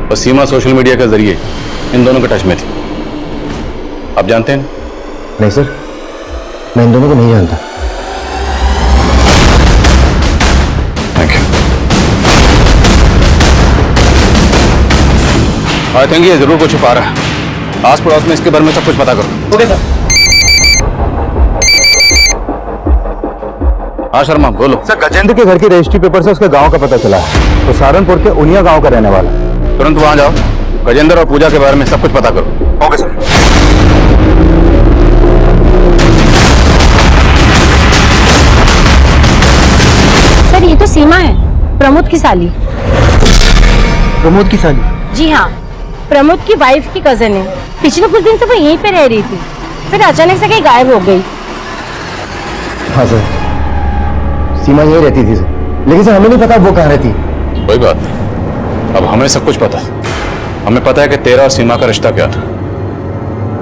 [SPEAKER 4] और सीमा सोशल मीडिया के जरिए इन दोनों के टच में थी। आप जानते हैं?
[SPEAKER 9] नहीं सर, मैं इन दोनों को नहीं जानता।
[SPEAKER 4] Thank you. आई थिंक ये जरूर कुछ छुपा रहा है। आस पड़ोस में इसके बारे में सब कुछ पता करो।
[SPEAKER 6] Okay sir.
[SPEAKER 4] हाँ शर्मा बोलो।
[SPEAKER 9] सर गजेंद्र के घर की रजिस्ट्री पेपर से उसके गांव का पता चला है। तो सहारनपुर के उनिया गांव का रहने वाला है।
[SPEAKER 4] तुरंत वहां जाओ, गजेंद्र और पूजा के बारे में सब कुछ पता करो।
[SPEAKER 9] Okay sir.
[SPEAKER 5] सर ये तो सीमा है, प्रमोद की साली।
[SPEAKER 6] प्रमोद की साली?
[SPEAKER 5] जी हाँ, प्रमोद की वाइफ की कजन है। पिछले कुछ दिन से वो यहीं पे रह रही थी, फिर अचानक से कहीं गायब हो गई।
[SPEAKER 9] हाँ सर, सीमा यहीं रहती थी सर, लेकिन सर हमें नहीं पता वो कहाँ रहती।
[SPEAKER 4] कोई बात नहीं, अब हमें सब कुछ पता है। हमें पता है कि तेरा और सीमा का रिश्ता क्या था।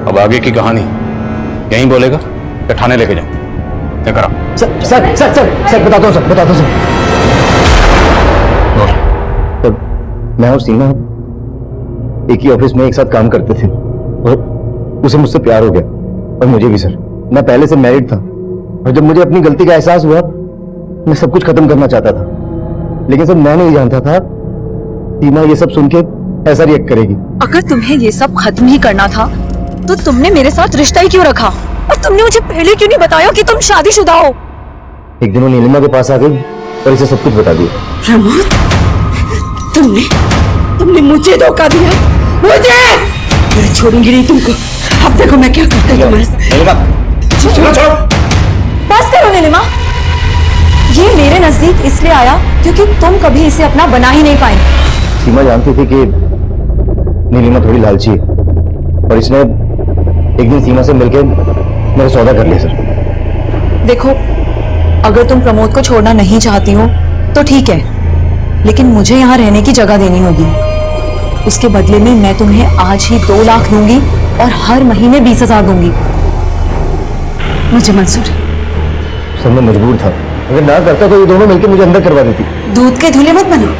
[SPEAKER 4] अब आगे की कहानी यहीं बोलेगा या थाने लेके जाऊं? क्या करा?
[SPEAKER 9] Sir sir sir sir sir बताता हूँ सर, बताता हूँ सर। मैं और सीमा एक ही ऑफिस में एक साथ काम करते थे और उसे मुझसे प्यार हो गया और मुझे भी सर। मैं पहले से मैरिड था और जब मुझे अपनी गलती का एहसास हुआ मैं सब कुछ खत्म करना चाहता था, लेकिन सर मैं नहीं जानता था सीमा ये सब सुन के ऐसा रिएक्ट करेगी।
[SPEAKER 7] अगर तुम्हें ये सब खत्म ही करना था तो तुमने मेरे साथ रिश्ता ही क्यों रखा? और तुमने मुझे पहले क्यों नहीं बताया कि तुम शादीशुदा हो?
[SPEAKER 9] एक दिन वो नीलिमा के पास आ गई और इसे सब कुछ बता दिया।
[SPEAKER 5] प्रमोद, तुमने मुझे धोखा दिया। मैं छोड़ूंगी नहीं तुमको। अब देखो मैं क्या करता हूँ तुम्हारे साथ।
[SPEAKER 7] बस करो नीलिमा, ये मेरे नजदीक इसलिए आया क्योंकि तुम कभी इसे अपना बना ही नहीं पाए।
[SPEAKER 9] सीमा जानती थी कि नीलिमा थोड़ी लालची है और इसने एक दिन सीमा से मिलकर मेरा सौदा कर लिया सर।
[SPEAKER 7] देखो, अगर तुम प्रमोद को छोड़ना नहीं चाहती हो तो ठीक है, लेकिन मुझे यहाँ रहने की जगह देनी होगी। उसके बदले में मैं तुम्हें आज ही 2 लाख दूंगी और हर महीने 20,000 दूंगी।
[SPEAKER 5] मुझे मंजूर है।
[SPEAKER 9] सर मैं मजबूर था, अगर ना करता तो ये दोनों मिलकर मुझे अंदर करवा देती।
[SPEAKER 5] दूध के धुले मत बनो,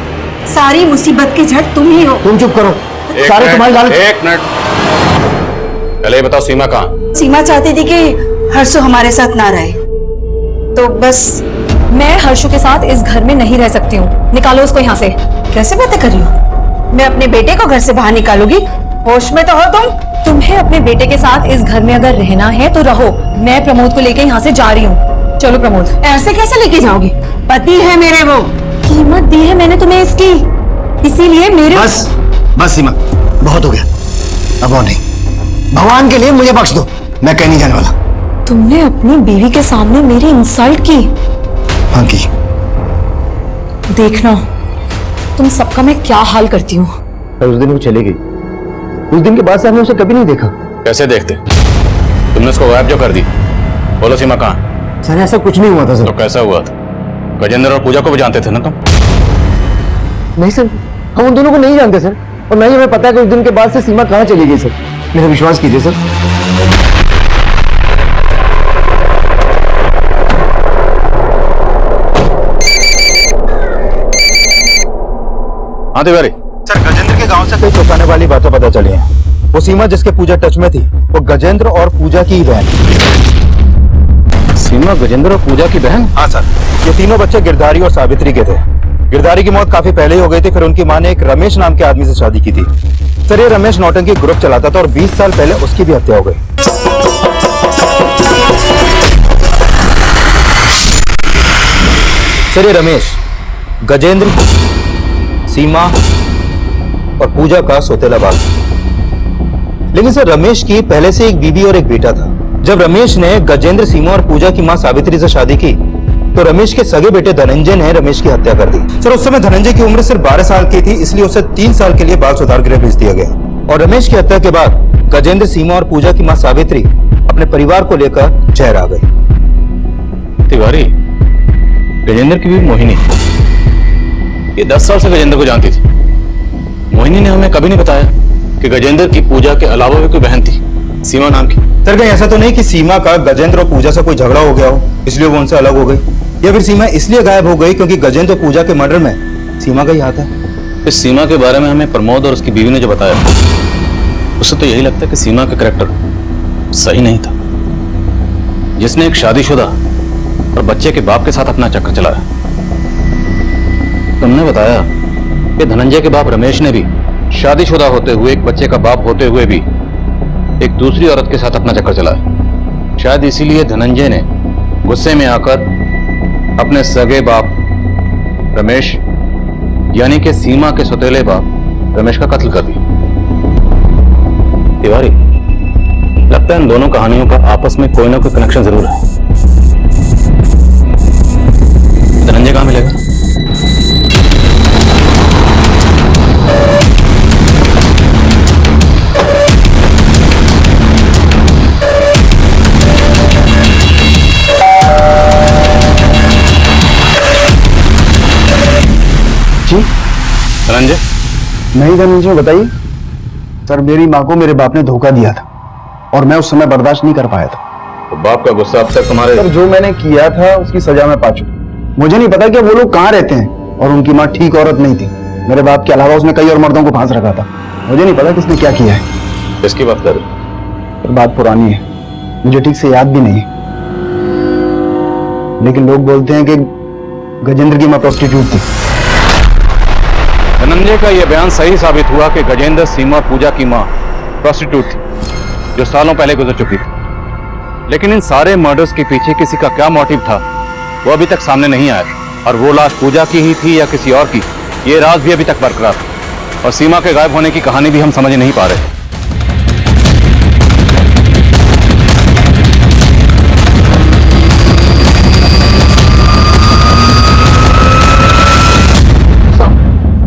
[SPEAKER 5] सारी मुसीबत के जड़ तुम ही हो।
[SPEAKER 9] तुम चुप करो, सारे तुम्हारी लालच।
[SPEAKER 4] एक मिनट, पहले ये बताओ सीमा कहाँ?
[SPEAKER 5] सीमा चाहती थी कि हर्षु हमारे साथ ना रहे, तो बस।
[SPEAKER 7] मैं हर्षु के साथ इस घर में नहीं रह सकती हूँ। निकालो उसको यहाँ से।
[SPEAKER 5] कैसे बातें कर रही हो? मैं अपने बेटे को घर से बाहर निकालूंगी? होश में तो हो तुम?
[SPEAKER 7] तुम्हें अपने बेटे के साथ इस घर में अगर रहना है तो रहो। मैं प्रमोद को लेके यहाँ से जा रही हूँ। चलो प्रमोद।
[SPEAKER 5] ऐसे कैसे लेके जाओगी? पति है मेरे वो।
[SPEAKER 7] कीमत दी है मैंने तुम्हें इसकी, इसीलिए मेरे।
[SPEAKER 9] बस बस सीमा, बहुत हो गया, अब और नहीं। भगवान के लिए मुझे बख्श दो, मैं कहीं नहीं जाने वाला।
[SPEAKER 7] तुमने अपनी बीवी के सामने मेरी इंसल्ट की।
[SPEAKER 9] हाँ की।
[SPEAKER 7] देखना तुम सबका मैं क्या हाल करती हूँ।
[SPEAKER 9] उस दिन वो चली गई, उस दिन के बाद से हमने उसे कभी नहीं देखा।
[SPEAKER 4] कैसे देखते? तुमने उसको गायब जो कर दी। बोलो सीमा कहाँ?
[SPEAKER 9] सर ऐसा कुछ नहीं हुआ था सर।
[SPEAKER 4] तो कैसा हुआ था? गजेंद्र और पूजा को भी जानते थे ना तुम?
[SPEAKER 9] नहीं सर, हम उन दोनों को नहीं जानते सर, और नहीं हमें पता है कि उस दिन के बाद से सीमा कहाँ चली गई सर। मेरा विश्वास कीजिए सर।
[SPEAKER 4] हाँ तिवारी।
[SPEAKER 9] सर गजेंद्र के गांव से कोई चौंकाने वाली बातें पता चली हैं। वो सीमा जिसके पूजा टच में थी वो गजेंद्र और पूजा की ही बहन।
[SPEAKER 4] सीमा गजेंद्र और पूजा की बहन?
[SPEAKER 9] हाँ सर, ये तीनों बच्चे गिरधारी और सावित्री के थे। गिरधारी की मौत काफी पहले ही हो गई थी, फिर उनकी मां ने एक रमेश नाम के आदमी से शादी की थी। सर, ये रमेश नौटंकी ग्रुप चलाता था और 20 साल पहले उसकी भी हत्या हो गई। सर, ये रमेश गजेंद्र, सीमा और पूजा का सौतेला बाप। लेकिन सर, रमेश की पहले से एक बीवी और एक बेटा था। जब रमेश ने गजेंद्र, सीमा और पूजा की मां सावित्री से शादी की तो रमेश के सगे बेटे धनंजय ने रमेश की हत्या कर दी। सर, उस समय धनंजय की उम्र सिर्फ 12 साल की थी, इसलिए उसे 3 साल के लिए बाल सुधार गृह भेज दिया गया। और रमेश की हत्या के बाद गजेंद्र, सीमा और पूजा की मां सावित्री अपने परिवार को लेकर शहर आ गई।
[SPEAKER 4] तिवारी, गजेंद्र की भी मोहिनी, ये 10 साल से गजेंद्र को जानती थी। मोहिनी ने हमें कभी नहीं बताया कि गजेंद्र की पूजा के अलावा भी कोई बहन थी, सीमा नाम की।
[SPEAKER 9] सर, कहीं ऐसा तो नहीं कि सीमा का गजेंद्र और पूजा से कोई झगड़ा हो गया हो, इसलिए वो उनसे अलग हो गई, या फिर सीमा इसलिए गायब हो गई क्योंकि गजेंद्र और पूजा के मर्डर में सीमा का ही हाथ है?
[SPEAKER 4] इस सीमा के बारे में हमें प्रमोद और उसकी बीवी ने जो बताया, उससे तो यही लगता है कि सीमा का कैरेक्टर सही नहीं था। जिसने एक शादीशुदा और बच्चे के बाप के साथ अपना चक्कर चलाया। तुमने बताया कि धनंजय के बाप रमेश ने भी शादीशुदा होते हुए, एक बच्चे का बाप होते हुए भी एक दूसरी औरत के साथ अपना चक्कर चलाया। शायद इसीलिए धनंजय ने गुस्से में आकर अपने सगे बाप रमेश, यानी कि सीमा के सौतेले बाप रमेश का कत्ल कर दिया। तिवारी, लगता है इन दोनों कहानियों का आपस में कोई ना कोई कनेक्शन जरूर है। धनंजय कहां मिलेगा?
[SPEAKER 8] जी
[SPEAKER 4] धनंजय?
[SPEAKER 8] नहीं धनंजय, बताइए। सर, मेरी माँ को मेरे बाप ने धोखा दिया था और मैं उस समय बर्दाश्त नहीं कर पाया था।
[SPEAKER 4] तो बाप का गुस्सा अब तक तुम्हारे?
[SPEAKER 8] सर, जो मैंने किया था उसकी सजा मैं पा चुका। मुझे नहीं पता कि वो लोग कहाँ रहते हैं, और उनकी माँ ठीक औरत नहीं थी। मेरे बाप के अलावा उसने कई और मर्दों को फांस रखा था। मुझे नहीं पता किसने क्या किया है।
[SPEAKER 4] इसकी बात कर रहे?
[SPEAKER 8] बात पुरानी है, मुझे ठीक से याद भी नहीं, लेकिन लोग बोलते हैं कि गजेंद्र की माँ प्रोस्टिट्यूट थी।
[SPEAKER 4] धनंजय का यह बयान सही साबित हुआ कि गजेंद्र, सीमा और पूजा की मां प्रोस्टिट्यूट थी, जो सालों पहले गुजर चुकी थी। लेकिन इन सारे मर्डर्स के पीछे किसी का क्या मोटिव था, वो अभी तक सामने नहीं आया। और वो लाश पूजा की ही थी या किसी और की, ये राज भी अभी तक बरकरार था। और सीमा के गायब होने की कहानी भी हम समझ नहीं पा रहे।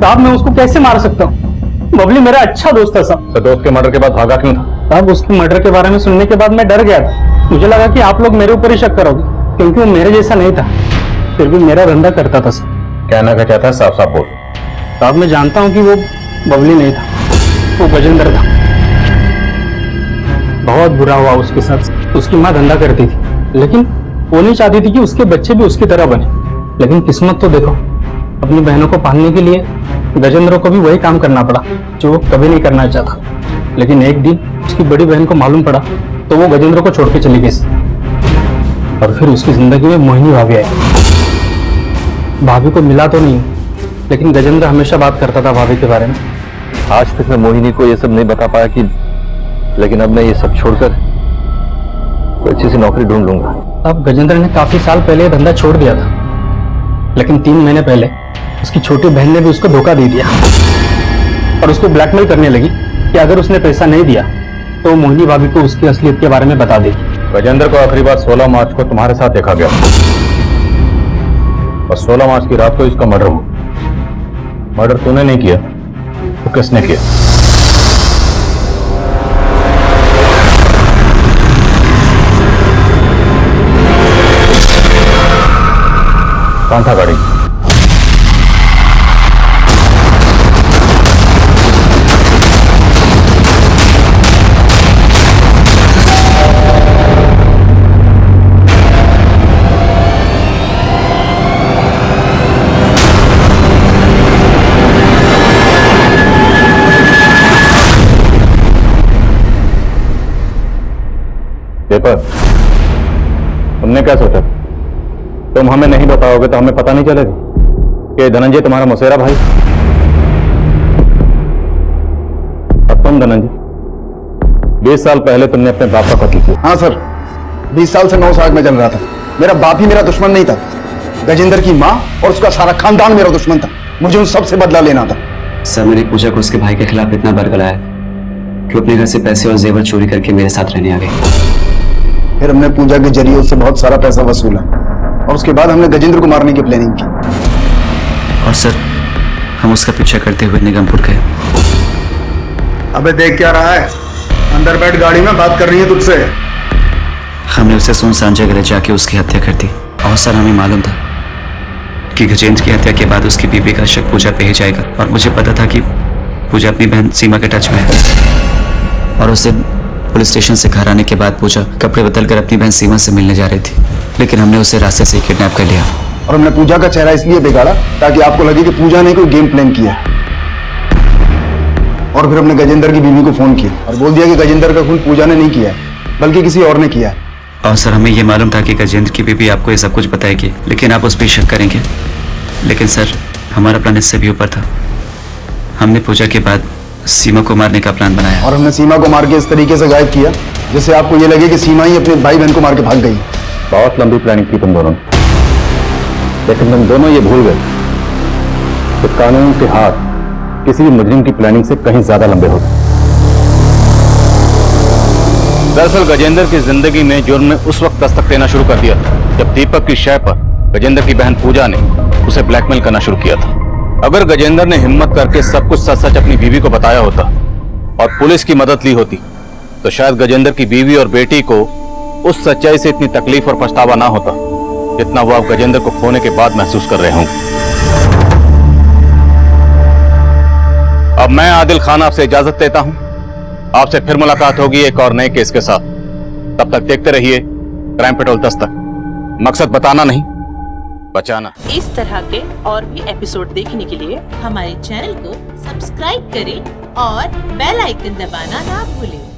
[SPEAKER 6] साहब, मैं उसको कैसे मार सकता हूँ? बबली मेरा अच्छा दोस्त था साहब।
[SPEAKER 4] तो दोस्त के मर्डर के बाद भागा क्यों था?
[SPEAKER 6] साहब, उसके मर्डर के बारे में सुनने के बाद मैं डर गया था। मुझे लगा कि आप लोग मेरे ऊपर ही शक करोगे, क्योंकि वो मेरे जैसा नहीं था, फिर भी मेरा धंधा करता था सर।
[SPEAKER 4] कहना क्या चाहता है? साफ साफ बोल।
[SPEAKER 6] साहब, मैं जानता हूँ कि वो बबली नहीं था, वो गजेंद्र था। बहुत बुरा हुआ उसके साथ। उसकी माँ धंधा करती थी, लेकिन वो नहीं चाहती थी कि उसके बच्चे भी उसकी तरह बने। लेकिन किस्मत तो देखो, अपनी बहनों को पालने के लिए गजेंद्र को भी वही काम करना पड़ा जो वो कभी नहीं करना चाहता। लेकिन एक दिन उसकी बड़ी बहन को मालूम पड़ा तो वो गजेंद्र को छोड़ के चली गई। और फिर उसकी जिंदगी में मोहिनी भाभी आई। भाभी को मिला तो नहीं, लेकिन गजेंद्र हमेशा बात करता था भाभी के बारे में।
[SPEAKER 3] आज तक मैं मोहिनी को ये सब नहीं बता पाया कि, लेकिन अब मैं ये सब छोड़कर कोई अच्छी सी नौकरी ढूंढ लूंगा।
[SPEAKER 6] अब गजेंद्र ने काफी साल पहले धंधा छोड़ दिया था, लेकिन 3 महीने पहले उसकी छोटी बहन ने भी उसको धोखा दे दिया और उसको ब्लैकमेल करने लगी कि अगर उसने पैसा नहीं दिया तो मोहिनी भाभी को उसकी असलियत के बारे में बता देगी।
[SPEAKER 4] गजेंद्र को आखिरी बार 16 मार्च को तुम्हारे साथ देखा गया और 16 मार्च की रात को इसका मर्डर हुआ। मर्डर तूने नहीं किया तो किसने किया? कौन था गाड़ी? पेपर। तुमने तुमने क्या सोचा? तुम हमें नहीं बताओगे तो हमें पता नहीं चलेगा कि धनंजय तुम्हारा मौसेरा भाई। अब तुम धनंजय, 20 साल पहले तुमने अपने बाप का कत्ल किया।
[SPEAKER 11] हाँ सर, 20 साल से 9 साल में जल रहा था। मेरा बाप ही मेरा दुश्मन नहीं था, गजेंद्र की माँ और उसका सारा खानदान मेरा दुश्मन था। मुझे उन सबसे बदला लेना था।
[SPEAKER 8] सर मैंने पूजा को उसके भाई के खिलाफ इतना बरगलाया कि अपने घर से पैसे और जेवर चोरी करके मेरे साथ रहने आ गई।
[SPEAKER 11] फिर हमने पूजा के जरिए उससे बहुत सारा पैसा वसूला और उसके बाद हमने गजेंद्र को मारने की प्लानिंग की।
[SPEAKER 8] और सर हम उसका पीछा करते हुए निगमपुर गए।
[SPEAKER 11] अबे देख क्या रहा है? अंदर बैठ, गाड़ी में बात कर रही है तुझसे।
[SPEAKER 8] हमने उसे सुनसान जगह जाके उसकी हत्या कर दी। और सर हमें मालूम था कि गजेंद्र की हत्या के बाद उसकी बीबी का शक पूजा पे ही जाएगा। और मुझे पता था कि पूजा अपनी बहन सीमा के टच में है। और उस दिन पुलिस स्टेशन से घर आने के बाद पूजा कपड़े बदलकर अपनी बहन सीमा से मिलने जा रही थी, लेकिन हमने उसे रास्ते से किडनैप कर लिया।
[SPEAKER 11] और हमने पूजा का चेहरा इसलिए बिगाड़ा ताकि आपको लगे कि पूजा ने कोई गेम प्लान किया। और फिर हमने गजेंद्र की बीवी को फोन किया और बोल दिया कि गजेंद्र का खून पूजा ने नहीं किया बल्कि किसी और ने किया है।
[SPEAKER 8] और सर हमें यह मालूम था कि गजेंद्र की बीवी आपको ये सब कुछ बताएगी, लेकिन आप उस पर शक करेंगे। लेकिन सर हमारा प्लान इससे भी ऊपर था। हमने पूजा के बाद सीमा को मारने का प्लान बनाया।
[SPEAKER 11] और हमने सीमा को मार के इस तरीके से गायब किया जिससे आपको ये लगे कि सीमा ही अपने भाई बहन को मार के भाग गई।
[SPEAKER 4] बहुत लंबी प्लानिंग की तुम दोनों ने, लेकिन तुम दोनों ये भूल गए कि कानून के हाथ किसी भी मुजरिम की प्लानिंग से कहीं ज्यादा लंबे होते। दरअसल गजेंद्र की जिंदगी में जुर्म ने उस वक्त दस्तक देना शुरू कर दिया जब दीपक की शय पर गजेंद्र की बहन पूजा ने उसे ब्लैकमेल करना शुरू किया था। अगर गजेंद्र ने हिम्मत करके सब कुछ सच सच अपनी बीवी को बताया होता और पुलिस की मदद ली होती तो शायद गजेंद्र की बीवी और बेटी को उस सच्चाई से इतनी तकलीफ और पछतावा ना होता जितना वो अब गजेंद्र को खोने के बाद महसूस कर रहे होंगे। अब मैं आदिल खान आपसे इजाजत लेता हूं। आपसे फिर मुलाकात होगी एक और नए केस के साथ। तब तक देखते रहिए क्राइम पेट्रोल दस्तक। मकसद बताना नहीं, बचाना।
[SPEAKER 12] इस तरह के और भी एपिसोड देखने के लिए हमारे चैनल को सब्सक्राइब करें और बेल आइकन दबाना ना भूलें।